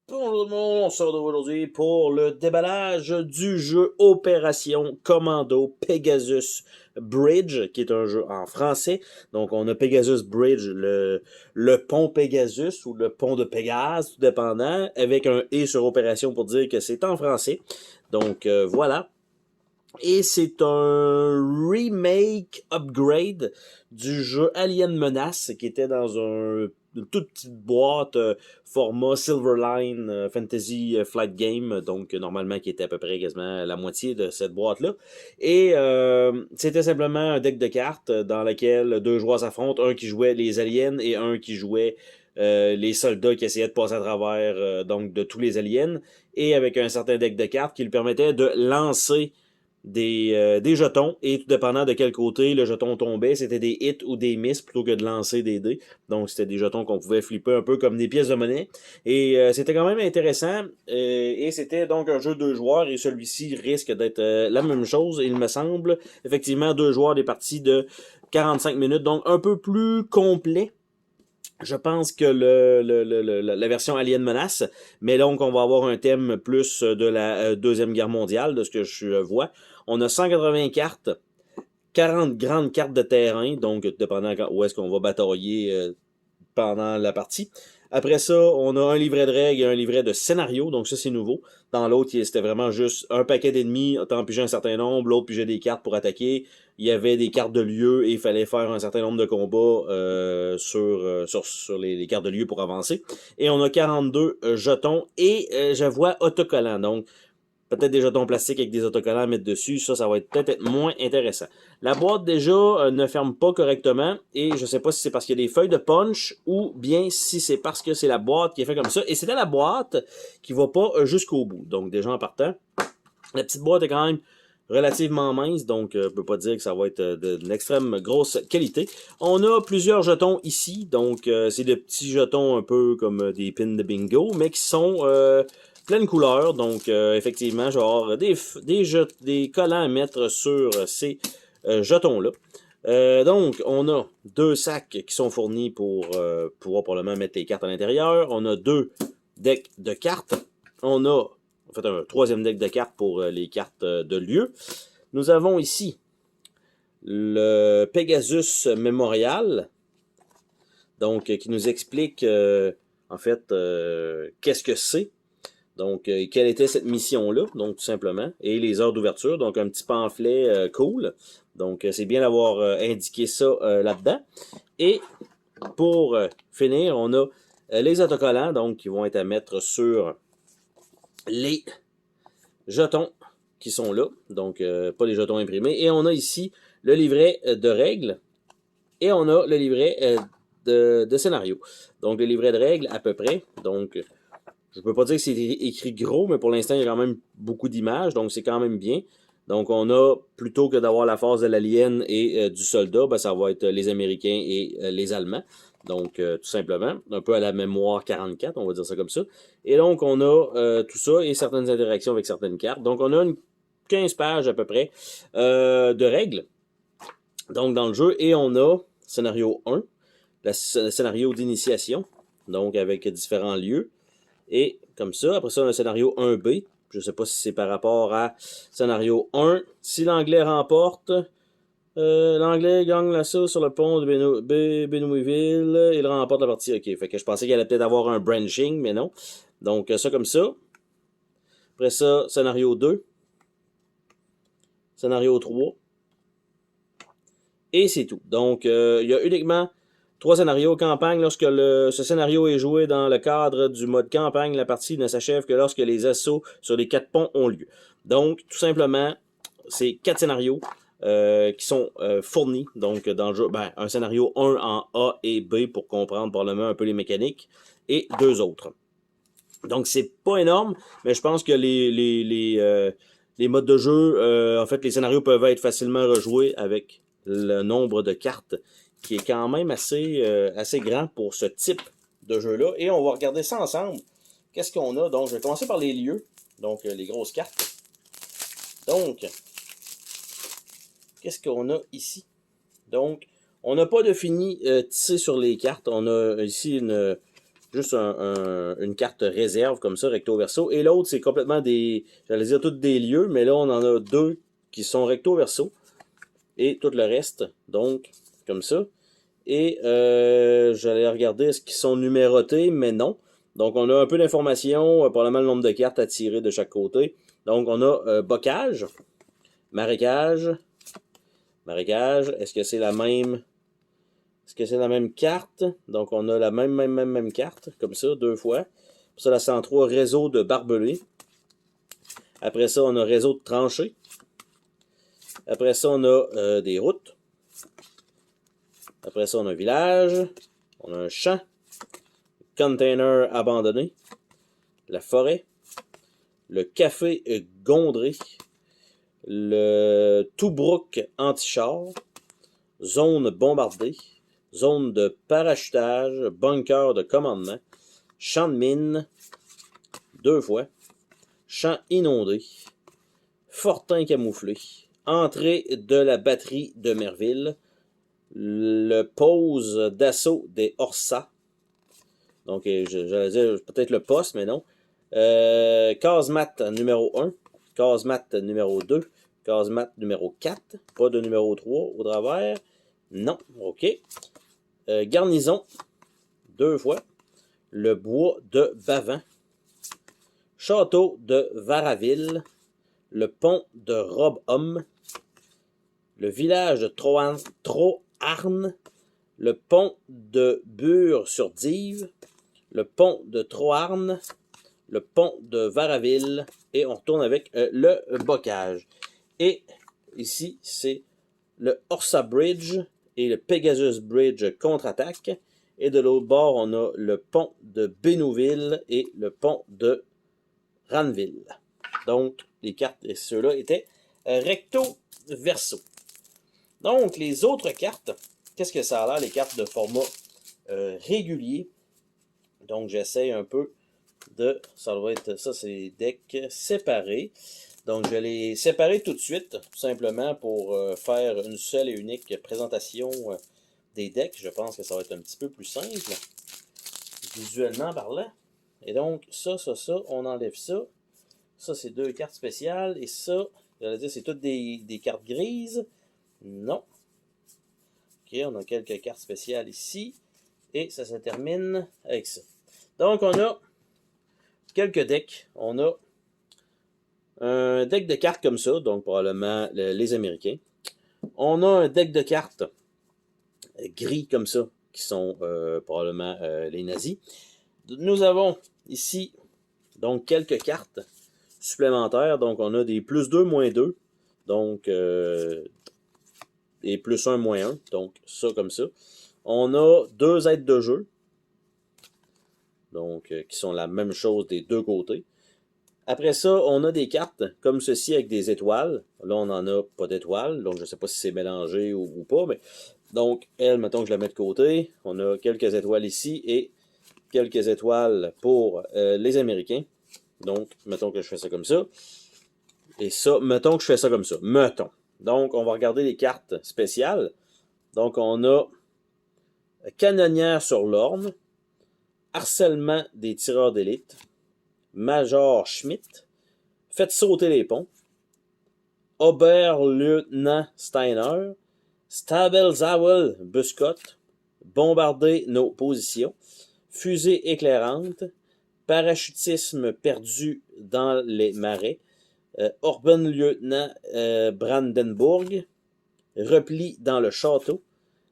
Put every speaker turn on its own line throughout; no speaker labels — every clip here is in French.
Bonjour tout le monde, on se retrouve aujourd'hui pour le déballage du jeu Opération Commando Pegasus Bridge, qui est un jeu en français. Donc on a Pegasus Bridge, le pont Pegasus ou le pont de Pégase, tout dépendant, avec un « et » sur Opération pour dire que c'est en français. Donc voilà. Et c'est un remake upgrade du jeu Alien Menace qui était dans une toute petite boîte format Silverline Fantasy Flight Game, donc normalement qui était à peu près quasiment la moitié de cette boîte-là. Et c'était simplement un deck de cartes dans lequel deux joueurs s'affrontent, un qui jouait les aliens et un qui jouait les soldats qui essayaient de passer à travers donc de tous les aliens, et avec un certain deck de cartes qui lui permettait de lancer des jetons, et tout dépendant de quel côté le jeton tombait, c'était des hits ou des misses plutôt que de lancer des dés. Donc c'était des jetons qu'on pouvait flipper un peu comme des pièces de monnaie. Et c'était quand même intéressant. Et c'était donc un jeu de deux joueurs, et celui-ci risque d'être la même chose, il me semble. Effectivement, deux joueurs, des parties de 45 minutes, donc un peu plus complet. Je pense que la version Alien Menace, mais donc on va avoir un thème plus de la Deuxième Guerre mondiale, de ce que je vois. On a 180 cartes, 40 grandes cartes de terrain, donc dépendant où est-ce qu'on va batailler pendant la partie. Après ça, on a un livret de règles et un livret de scénario, donc ça c'est nouveau. Dans l'autre, c'était vraiment juste un paquet d'ennemis, t'en pigeais un certain nombre, l'autre pigeait des cartes pour attaquer. Il y avait des cartes de lieu et il fallait faire un certain nombre de combats sur les cartes de lieu pour avancer. Et on a 42 jetons et je vois autocollants, donc peut-être des jetons plastiques avec des autocollants à mettre dessus. Ça va être peut-être moins intéressant. La boîte, déjà, ne ferme pas correctement. Et je sais pas si c'est parce qu'il y a des feuilles de punch ou bien si c'est parce que c'est la boîte qui est faite comme ça. Et c'était la boîte qui va pas jusqu'au bout. Donc, déjà en partant, la petite boîte est quand même relativement mince, donc on peut pas dire que ça va être d'une extrême grosse qualité. On a plusieurs jetons ici, donc c'est des petits jetons un peu comme des pins de bingo, mais qui sont pleine couleur, donc effectivement, genre des collants à mettre sur ces jetons-là. Donc, on a deux sacs qui sont fournis pour pouvoir probablement mettre les cartes à l'intérieur. On a deux decks de cartes. On a en fait un troisième deck de cartes pour les cartes de lieu. Nous avons ici le Pegasus Memorial, donc qui nous explique en fait qu'est-ce que c'est. Donc, quelle était cette mission-là, donc tout simplement, et les heures d'ouverture, donc un petit pamphlet cool. Donc, c'est bien d'avoir indiqué ça là-dedans. Et pour finir, on a les autocollants, donc qui vont être à mettre sur les jetons qui sont là, donc pas les jetons imprimés. Et on a ici le livret de règles, et on a le livret de scénario. Donc, le livret de règles à peu près, donc je peux pas dire que c'est écrit gros, mais pour l'instant, il y a quand même beaucoup d'images, donc c'est quand même bien. Donc, on a, plutôt que d'avoir la phase de l'alien et du soldat, ben, ça va être les Américains et les Allemands. Donc, tout simplement, un peu à la mémoire 44, on va dire ça comme ça. Et donc, on a tout ça et certaines interactions avec certaines cartes. Donc, on a 15 pages à peu près de règles, donc dans le jeu. Et on a scénario 1, le scénario d'initiation, donc avec différents lieux. Et comme ça, après ça, on a un scénario 1B. Je ne sais pas si c'est par rapport à scénario 1. Si l'anglais remporte, l'anglais gagne l'assaut sur le pont de Benouiville. Il remporte la partie. Ok, fait que je pensais qu'il allait peut-être avoir un branching, mais non. Donc, ça comme ça. Après ça, scénario 2. Scénario 3. Et c'est tout. Donc, il y a uniquement 3 scénarios. Campagne, lorsque ce scénario est joué dans le cadre du mode campagne, la partie ne s'achève que lorsque les assauts sur les 4 ponts ont lieu. Donc, tout simplement, c'est 4 scénarios qui sont fournis. Donc, dans le jeu, ben, un scénario 1 en A et B pour comprendre probablement un peu les mécaniques, et 2 autres. Donc, c'est pas énorme, mais je pense que les modes de jeu, en fait, les scénarios peuvent être facilement rejoués avec le nombre de cartes qui est quand même assez grand pour ce type de jeu-là. Et on va regarder ça ensemble. Qu'est-ce qu'on a? Donc, je vais commencer par les lieux. Donc, les grosses cartes. Donc, qu'est-ce qu'on a ici? Donc, on n'a pas de fini tissé sur les cartes. On a ici juste une carte réserve comme ça, recto verso. Et l'autre, c'est complètement j'allais dire toutes des lieux, mais là, on en a deux qui sont recto verso. Et tout le reste, donc, comme ça. Et j'allais regarder est-ce qu'ils sont numérotés, mais non. Donc, on a un peu d'informations, probablement le nombre de cartes à tirer de chaque côté. Donc, on a bocage, marécage, marécage. Est-ce que c'est la même... Est-ce que c'est la même carte? Donc, on a la même carte, comme ça, deux fois. Pour ça, la 103, réseau de barbelés. Après ça, on a réseau de tranchées. Après ça, on a des routes. Après ça, on a un village. On a un champ. Container abandonné. La forêt. Le café Gondré. Le Toubrook anti-char. Zone bombardée. Zone de parachutage, bunker de commandement, champ de mine, deux fois, champ inondé, fortin camouflé, entrée de la batterie de Merville, le pose d'assaut des Orsas, donc j'allais dire peut-être le poste, mais non, casemate numéro 1, casemate numéro 2, casemate numéro 4, pas de numéro 3 au travers, non, ok. Garnison, deux fois. Le bois de Bavent. Château de Varaville. Le pont de Robe-Homme. Le village de Troarn. Le pont de Bure-sur-Dive. Le pont de Troarn. Le pont de Varaville. Et on retourne avec le bocage. Et ici, c'est le Orsa Bridge et le Pegasus Bridge contre-attaque. Et de l'autre bord, on a le pont de Bénouville et le pont de Ranville. Donc, les cartes, ceux-là étaient recto verso. Donc, les autres cartes, qu'est-ce que ça a l'air, les cartes de format régulier? Donc, j'essaie un peu de... Ça doit être... Ça, c'est les decks séparés. Donc, je vais les séparer tout de suite, tout simplement pour faire une seule et unique présentation des decks. Je pense que ça va être un petit peu plus simple, visuellement parlant. Et donc, ça, on enlève ça. Ça, c'est deux cartes spéciales. Et ça, j'allais dire, c'est toutes des cartes grises. Non. Ok, on a quelques cartes spéciales ici. Et ça se termine avec ça. Donc, on a quelques decks. On a un deck de cartes comme ça, donc probablement les Américains. On a un deck de cartes gris comme ça, qui sont probablement les nazis. Nous avons ici donc quelques cartes supplémentaires. Donc on a des plus 2, moins 2. Donc et plus 1, moins 1. Donc ça comme ça. On a deux aides de jeu. Donc qui sont la même chose des deux côtés. Après ça, on a des cartes comme ceci avec des étoiles. Là, on n'en a pas d'étoiles, donc je ne sais pas si c'est mélangé ou pas. Mais... Donc, elle, mettons que je la mets de côté. On a quelques étoiles ici et quelques étoiles pour les Américains. Donc, mettons que je fais ça comme ça. Et ça, mettons que je fais ça comme ça. Mettons. Donc, on va regarder les cartes spéciales. Donc, on a canonnière sur l'orne, harcèlement des tireurs d'élite, Major Schmidt, faites sauter les ponts, Oberlieutenant Steiner, Stabelzauel Buscott, bombarder nos positions, fusée éclairante, parachutisme perdu dans les marais, Orbenlieutenant Brandenburg, repli dans le château,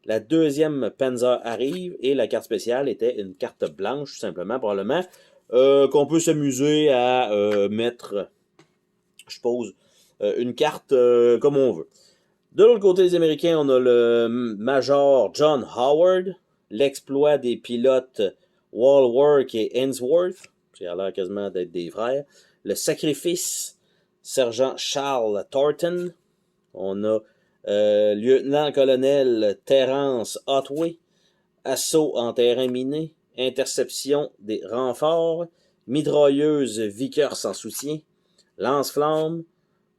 la deuxième Panzer arrive et la carte spéciale était une carte blanche, tout simplement, probablement, qu'on peut s'amuser à mettre, je suppose, une carte comme on veut. De l'autre côté des Américains, on a le Major John Howard, l'exploit des pilotes Walworth et Ainsworth, ça a l'air quasiment d'être des frères, le sacrifice, Sergent Charles Thornton, on a lieutenant-colonel Terence Otway, assaut en terrain miné, interception des renforts, mitrailleuse Vickers sans soutien, lance-flamme,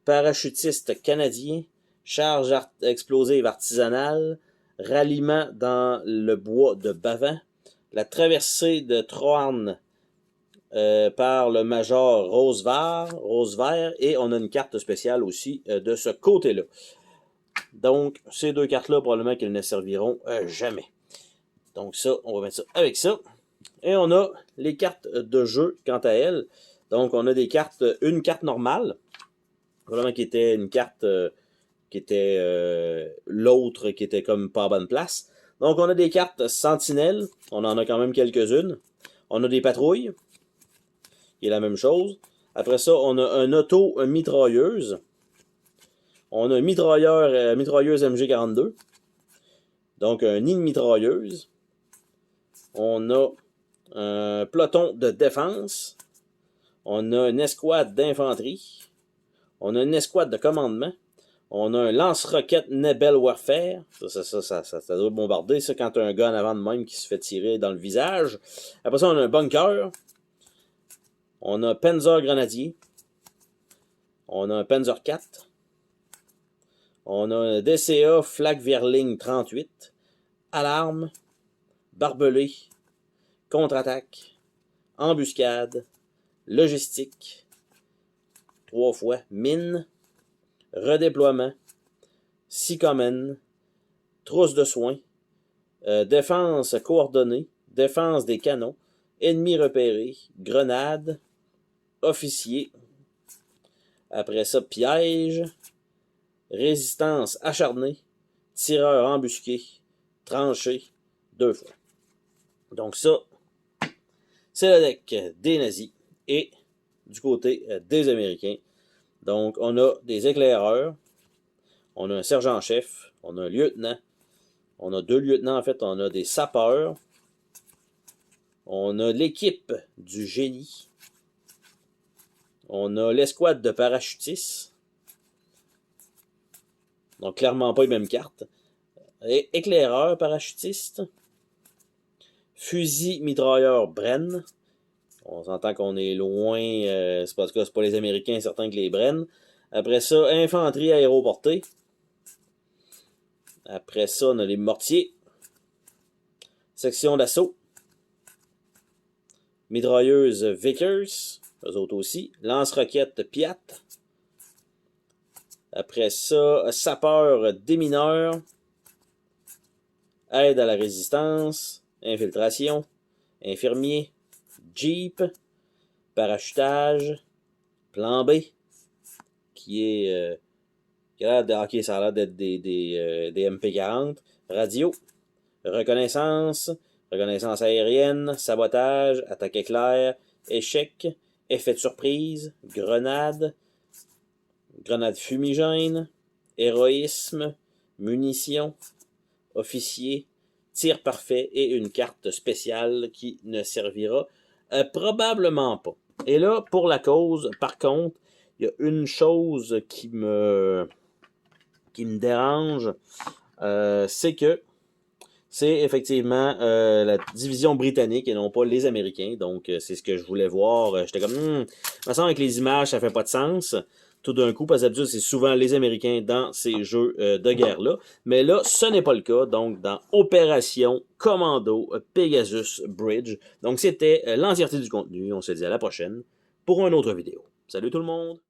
parachutiste canadien, charge explosive artisanale, ralliement dans le bois de Bavent, la traversée de Troarn par le Major Rosevert, et on a une carte spéciale aussi de ce côté-là. Donc, ces deux cartes-là, probablement qu'elles ne serviront jamais. Donc ça, on va mettre ça avec ça. Et on a les cartes de jeu, quant à elles. Donc, on a des cartes, une carte normale, probablement qui était une carte qui était l'autre qui était comme pas à bonne place. Donc, on a des cartes sentinelles, on en a quand même quelques-unes. On a des patrouilles, qui est la même chose. Après ça, on a un auto-mitrailleuse. On a une mitrailleuse MG42. Donc, un nid de mitrailleuse. On a un peloton de défense. On a une escouade d'infanterie. On a une escouade de commandement. On a un lance-roquette Nebel Warfare. Ça doit bombarder, ça, quand tu as un gars en avant de même qui se fait tirer dans le visage. Après ça, on a un bunker. On a un Panzer Grenadier. On a un Panzer 4. On a un DCA Flak-Vierling 38. Alarme. Barbelé. Contre-attaque. Embuscade. Logistique. 3 fois. Mine. Redéploiement. Sycomène. Trousse de soins. Défense coordonnée. Défense des canons. Ennemi repéré. Grenade. Officier. Après ça, piège. Résistance acharnée. Tireur embusqué. Tranché. 2 fois. Donc ça, c'est le deck des nazis et du côté des Américains. Donc on a des éclaireurs. On a un sergent-chef. On a un lieutenant. On a 2 lieutenants en fait. On a des sapeurs. On a l'équipe du génie. On a l'escouade de parachutistes. Donc, clairement pas les mêmes cartes. Éclaireur parachutiste. Fusil mitrailleur Bren. On s'entend qu'on est loin. C'est pas les Américains, certains que les Bren. Après ça, infanterie aéroportée. Après ça, on a les mortiers. Section d'assaut. Mitrailleuse Vickers. Eux autres aussi. Lance-roquette Piat. Après ça, sapeur démineur. Aide à la résistance. Infiltration. Infirmier. Jeep. Parachutage. Plan B. Qui est... ok, ça a l'air d'être des MP40. Radio. Reconnaissance. Reconnaissance aérienne. Sabotage. Attaque éclair. Échec. Effet de surprise. Grenade. Grenade fumigène. Héroïsme. Munitions. Officier. Tir parfait et une carte spéciale qui ne servira probablement pas. Et là, pour la cause, par contre, il y a une chose qui me dérange, c'est que c'est effectivement la division britannique et non pas les Américains. Donc, c'est ce que je voulais voir. J'étais comme, de toute façon, avec les images, ça fait pas de sens. Tout d'un coup, parce que d'habitude, c'est souvent les Américains dans ces jeux de guerre-là. Mais là, ce n'est pas le cas. Donc, dans Opération Commando Pegasus Bridge. Donc, c'était l'entièreté du contenu. On se dit à la prochaine pour une autre vidéo. Salut tout le monde!